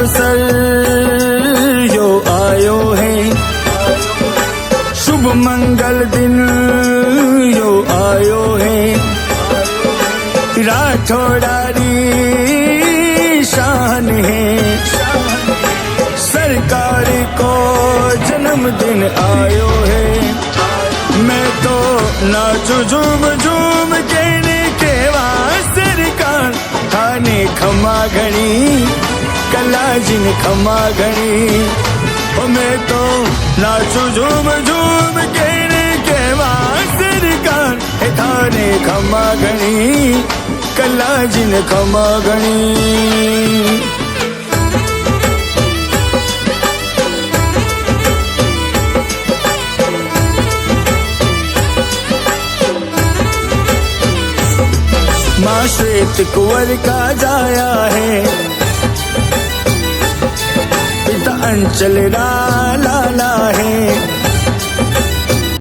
अवसर यो आयो है, शुभ मंगल दिन यो आयो है। राठौड़ारी शान है, सरकार को जन्मदिन आयो है। मैं तो नाचू झूम झूम कहने के सरकार थाने खमा घणी, कला जिन खमा घणी। मैं तो नाचू झूम झूम कहने के सरकार थाने खमा घणी, कला जिन खमा घणी। माँ श्वेत कुंवर का जाया है, पिता अंचल लाला